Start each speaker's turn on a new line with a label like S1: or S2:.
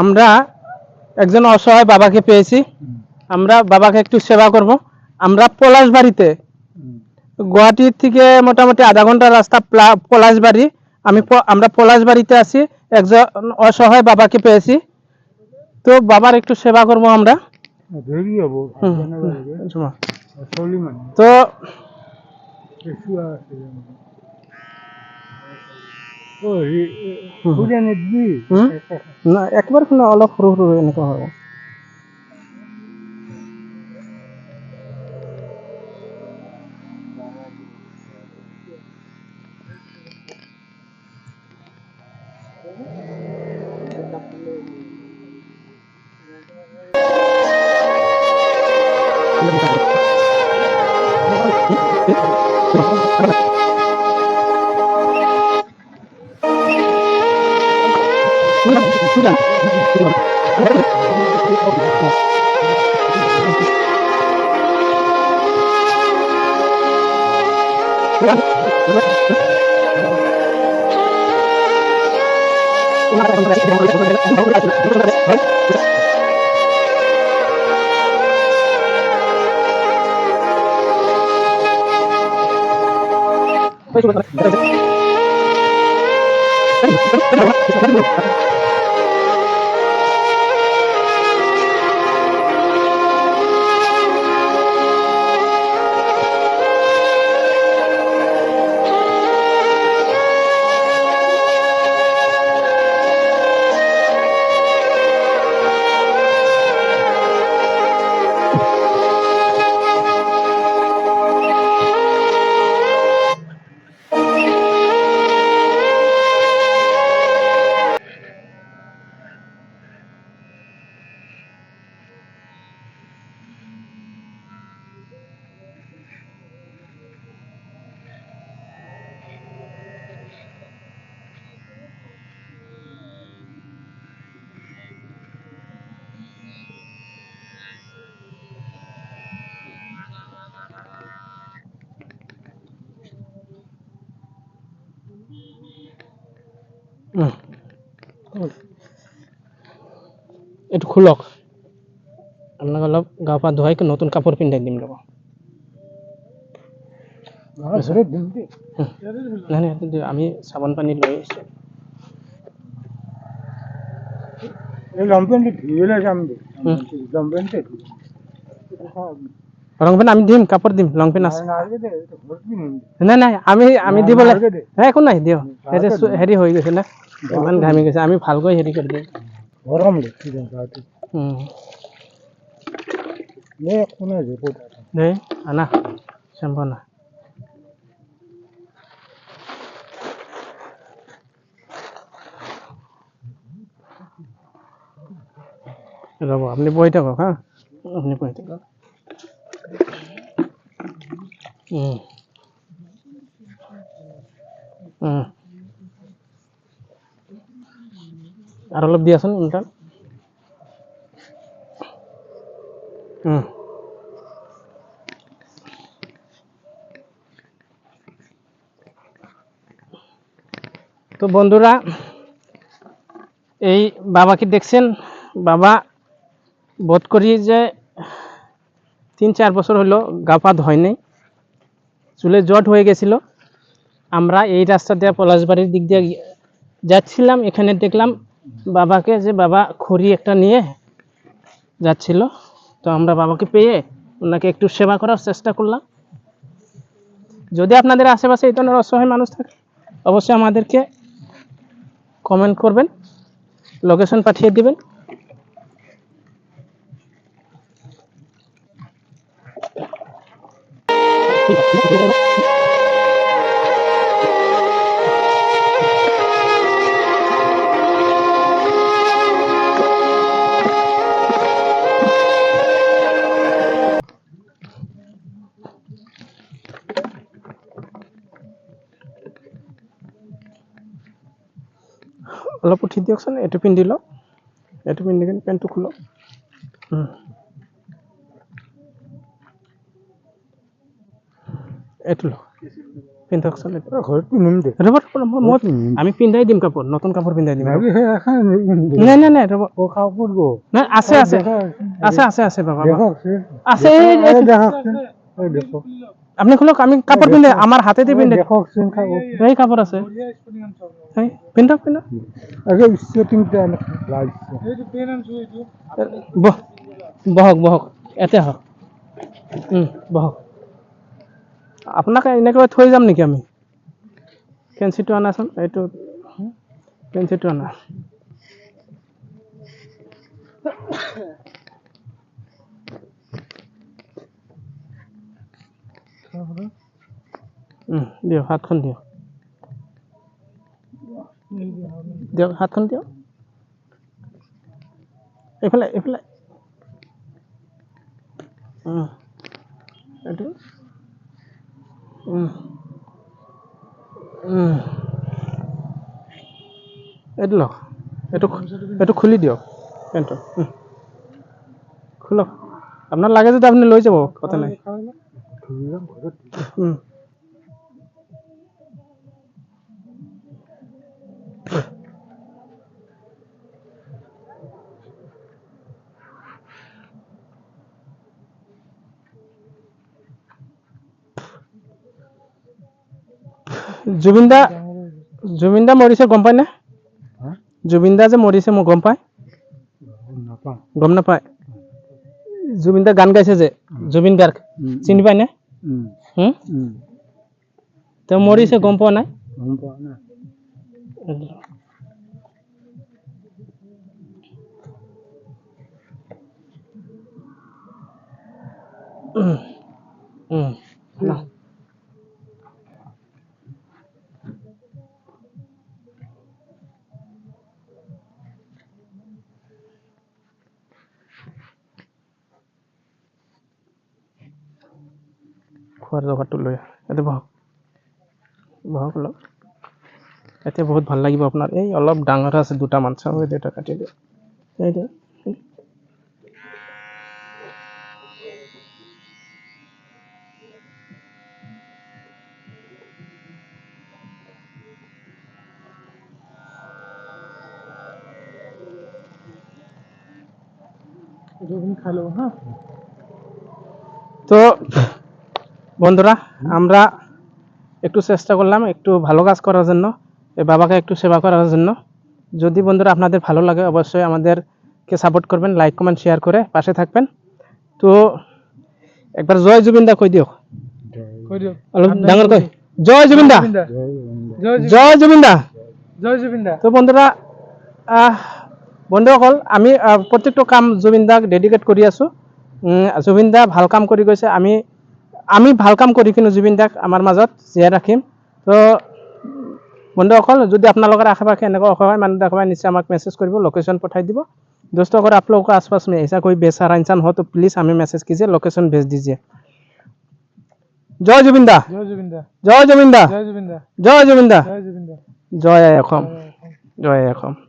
S1: আমরা একজন অসহায় বাবাকে পেয়েছি, আমরা বাবাকে একটু সেবা করব। আমরা পলাশবাড়িতে, গুয়াহাটি থেকে মোটামুটি আধা ঘন্টা রাস্তা পলাশবাড়ি। আমরা পলাশবাড়িতে আছি, একজন অসহায় বাবাকে পেয়েছি, তো বাবার একটু সেবা করব আমরা। তো না একবার শুনে অলপ সৰু সৰু এনেকুৱা হ'ব। একটু খুলক, আপনাকে অলপ গা পা ধোৱাই নতুন কাপোৰ পিন্ধাই দিম ৰ'ব। নাই নাই আমি চাবোন পানী লৈ আহিছোঁ। ৰং পেণ্ট আমি দিম, কাপোৰ দিম, লং পেণ্ট আছে। নাই নাই আমি দিবলৈ একো নাই দিয়ক, হেৰি হৈ গৈছে না, ইমান ঘামি গৈছে, আমি ভালকৈ হেৰি কৰি দিম। আনা চেম্পু আনা। ৰ'ব আপুনি বহি থাকক হা, আপুনি বহি থাকক। আৰু অলপ দিয়াচোন উল্টা। তো বন্ধুরা, এই বাবাকে দেখছেন, বাবা বোধ করি যে 3-4 বছর হলো গা পা ধোয় নাই, চুলে জট হয়ে গেছিল। আমরা এই রাস্তা দিয়ে পলাশবাড়ির দিক দিয়ে যাচ্ছিলাম, এখানে দেখলাম বাবাকে, যে বাবা খড়ি একটা নিয়ে যাচ্ছিল। তো আমরা বাবাকে পেয়ে ওনাকে একটু সেবা করার চেষ্টা করলাম। যদি আপনাদের আশেপাশে এই ধরনের অসহায় মানুষ থাকে, অবশ্যই আমাদেরকে কমেন্ট করবেন, লোকেশন পাঠিয়ে দিবেন। অলপ উঠি দিয়কচোন, এইটো পিন্ধি লওক, এইটো পিন্ধি কিনে পেণ্টটো খোলক। এইটো লওক। পিন্ধকচোন
S2: ঘৰত পিন্ধিম দে
S1: ৰ'ব মই আমি পিন্ধাই দিম কাপোৰ নতুন কাপোৰ পিন্ধাই দিম নাই নাই নাই ৰ'ব
S2: কাপোৰ
S1: নাই আছে আছে আছে আছে আছে বাবা
S2: দেখকচোন
S1: আছে
S2: দেখকচোন দেখক
S1: আপনি খোলক আমি কাপড় পিন্ধে আমার হাতে দিয়ে পিন্ধে
S2: দেখকচোন কাপোৰ
S1: এই কাপড় আছে এই পিন্ধক পিন্ধক
S2: আগে স্কেটিংটা লাগিছে
S1: বহক বহক এতে হওক বহক আপোনাক এনেকৈ থৈ যাম নেকি আমি কেঞ্চিটো আনাচোন এইটো কেঞ্চিটো আনা দিয়ক হাতখন দিয়ক দিয়ক হাতখন দিয়ক এইফালে এইফালে এইটো এইটো লওক এইটো এইটো খুলি দিয়ক পেণ্টটো খোলক আপোনাৰ লাগে যদি আপুনি লৈ যাব কথা নাই জুবিন দা মৰিছে গম পায় নে জুবিন দা যে মৰিছে মই গম পায় গম নাপায় জুবিন দা গান গাইছে যে জুবিন গাৰ্গ চিনি পায় নে তেওঁ মৰিছে গম পোৱা নাই খোৱাৰ জেগাটো লৈ ইয়াতে বহক বহক অলপ এতিয়া বহুত ভাল লাগিব আপোনাৰ এই অলপ ডাঙৰ আছে দুটামান চাব দুটা কাটি দিয়ক এইটো তো বন্ধুরা আমরা একটু চেষ্টা করলাম একটু ভালো কাজ করার জন্য এই বাবাকে একটু সেবা করার জন্য যদি বন্ধুরা আপনাদের ভালো লাগে অবশ্যই আমাদেরকে সাপোর্ট করবেন লাইক কমেন্ট শেয়ার করে পাশে থাকবেন তো একবার জয় জুবিন দা কই দিও ডাঙর কই জয় জুবিন দা জয় জুবিন দা জয় জুবিন দা তো বন্ধুরা বন্ধুসকল আমি প্রত্যেকটা কাম জুবিন দাক ডেডিকেট কৰি আছো জুবিন দা ভাল কাম কৰি গৈছে আমি ভাল কাম কৰি কিনে জুবিন দাক আমাৰ মাজত জীয়াই ৰাখিম তো বন্ধুসকল যদি আপোনালোকৰ আশে পাশে এনেকুৱা অসহায় মানুহ দেখা পায় নিশ্চয় আমাক মেसेज কৰিব लोकेशन पठाई দিব दोस्तों अगर आप लोगों को आसपास में ऐसा कोई बेसहारा इंसान हो तो प्लीज हमें मैसेज कीजिए लोकेशन भेज दीजिए जय जुबिन दा जय जुबिन दा जय जुबिन दा जय जुबिन दा जय जुबिन दा जय जुबिन दा जय अखम जय अखम